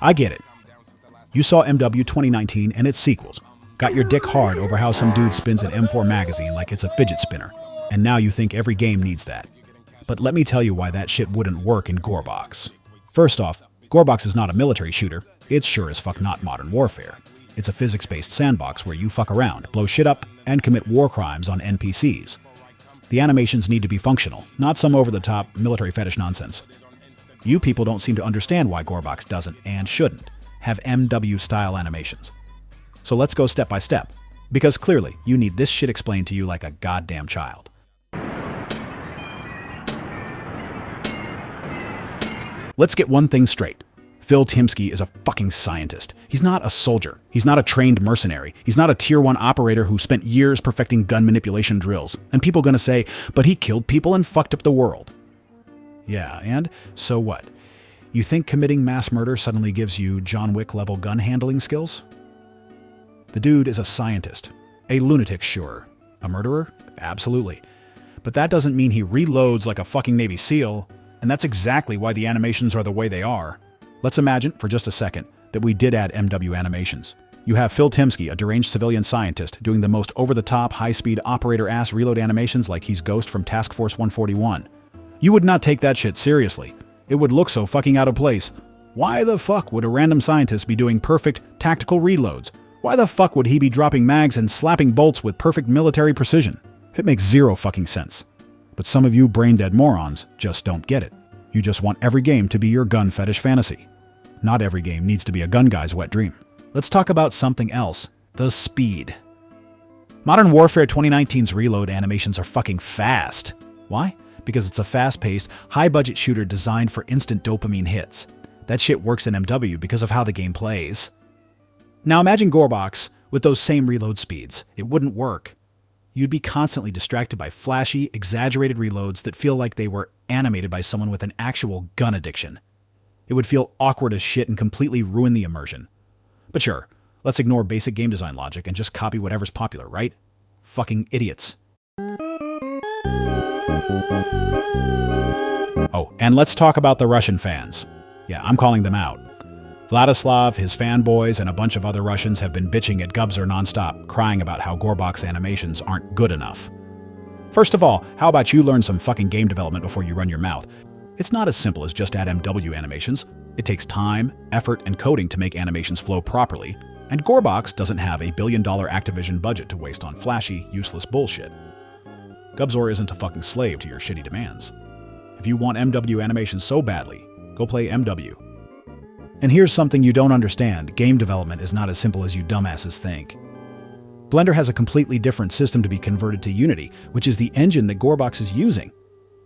I get it. You saw MW 2019 and its sequels. Got your dick hard over how some dude spins an M4 magazine like it's a fidget spinner. And now you think every game needs that. But let me tell you why that shit wouldn't work in GoreBox. First off, GoreBox is not a military shooter. It's sure as fuck not Modern Warfare. It's a physics-based sandbox where you fuck around, blow shit up, and commit war crimes on NPCs. The animations need to be functional, not some over-the-top military fetish nonsense. You people don't seem to understand why GoreBox doesn't, and shouldn't, have MW-style animations. So let's go step by step, because clearly you need this shit explained to you like a goddamn child. Let's get one thing straight. Phil Timsky is a fucking scientist. He's not a soldier. He's not a trained mercenary. He's not a tier 1 operator who spent years perfecting gun manipulation drills. And people gonna say, but he killed people and fucked up the world. Yeah, and so what? You think committing mass murder suddenly gives you John Wick level gun handling skills? The dude is a scientist. A lunatic, sure. A murderer? Absolutely. But that doesn't mean he reloads like a fucking Navy SEAL, and that's exactly why the animations are the way they are. Let's imagine, for just a second, that we did add MW animations. You have Phil Timsky, a deranged civilian scientist, doing the most over-the-top, high-speed, operator-ass reload animations like he's Ghost from Task Force 141. You would not take that shit seriously. It would look so fucking out of place. Why the fuck would a random scientist be doing perfect, tactical reloads? Why the fuck would he be dropping mags and slapping bolts with perfect military precision? It makes zero fucking sense. But some of you brain-dead morons just don't get it. You just want every game to be your gun fetish fantasy. Not every game needs to be a gun guy's wet dream. Let's talk about something else. The speed. Modern Warfare 2019's reload animations are fucking fast. Why? Because it's a fast-paced, high-budget shooter designed for instant dopamine hits. That shit works in MW because of how the game plays. Now imagine GoreBox with those same reload speeds. It wouldn't work. You'd be constantly distracted by flashy, exaggerated reloads that feel like they were animated by someone with an actual gun addiction. It would feel awkward as shit and completely ruin the immersion. But sure, let's ignore basic game design logic and just copy whatever's popular, right? Fucking idiots. Oh, and let's talk about the Russian fans. Yeah, I'm calling them out. Vladislave, his fanboys, and a bunch of other Russians have been bitching at Gubzor nonstop, crying about how GoreBox animations aren't good enough. First of all, how about you learn some fucking game development before you run your mouth? It's not as simple as just add MW animations. It takes time, effort, and coding to make animations flow properly, and GoreBox doesn't have a billion-dollar Activision budget to waste on flashy, useless bullshit. Gubzor isn't a fucking slave to your shitty demands. If you want MW animations so badly, go play MW. And here's something you don't understand. Game development is not as simple as you dumbasses think. Blender has a completely different system to be converted to Unity, which is the engine that GoreBox is using.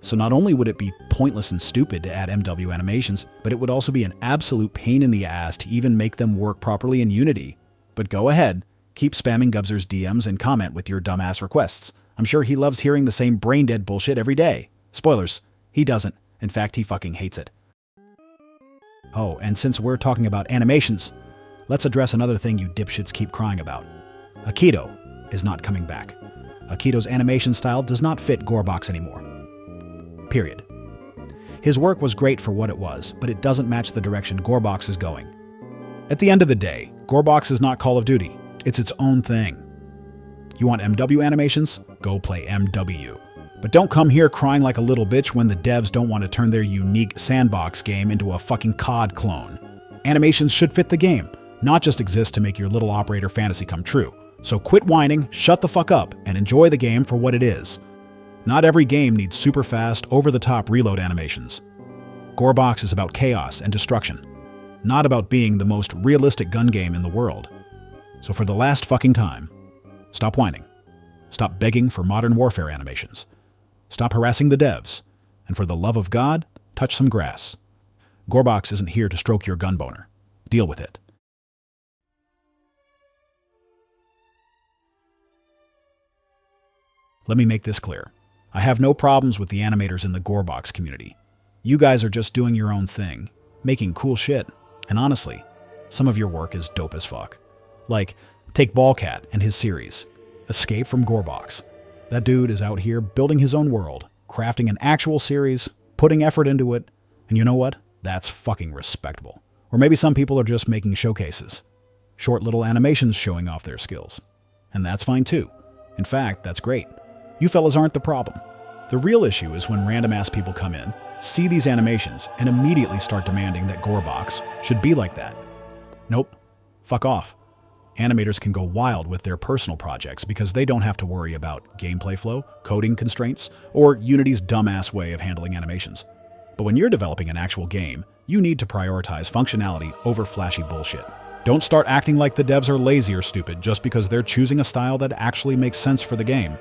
So not only would it be pointless and stupid to add MW animations, but it would also be an absolute pain in the ass to even make them work properly in Unity. But go ahead, keep spamming Gubzor's DMs and comment with your dumbass requests. I'm sure he loves hearing the same brain-dead bullshit every day. Spoilers, he doesn't. In fact, he fucking hates it. Oh, and since we're talking about animations, let's address another thing you dipshits keep crying about. Akito is not coming back. Akito's animation style does not fit GoreBox anymore. Period. His work was great for what it was, but it doesn't match the direction GoreBox is going. At the end of the day, GoreBox is not Call of Duty. It's its own thing. You want MW animations? Go play MW. But don't come here crying like a little bitch when the devs don't want to turn their unique sandbox game into a fucking COD clone. Animations should fit the game, not just exist to make your little operator fantasy come true. So quit whining, shut the fuck up, and enjoy the game for what it is. Not every game needs super fast, over-the-top reload animations. GoreBox is about chaos and destruction, not about being the most realistic gun game in the world. So for the last fucking time, stop whining. Stop begging for Modern Warfare animations. Stop harassing the devs. And for the love of God, touch some grass. GoreBox isn't here to stroke your gun boner. Deal with it. Let me make this clear. I have no problems with the animators in the GoreBox community. You guys are just doing your own thing, making cool shit. And honestly, some of your work is dope as fuck. Like, take Ballcat and his series, Escape from GoreBox. That dude is out here building his own world, crafting an actual series, putting effort into it, and you know what? That's fucking respectable. Or maybe some people are just making showcases. Short little animations showing off their skills. And that's fine too. In fact, that's great. You fellas aren't the problem. The real issue is when random-ass people come in, see these animations, and immediately start demanding that GoreBox should be like that. Nope. Fuck off. Animators can go wild with their personal projects because they don't have to worry about gameplay flow, coding constraints, or Unity's dumbass way of handling animations. But when you're developing an actual game, you need to prioritize functionality over flashy bullshit. Don't start acting like the devs are lazy or stupid just because they're choosing a style that actually makes sense for the game.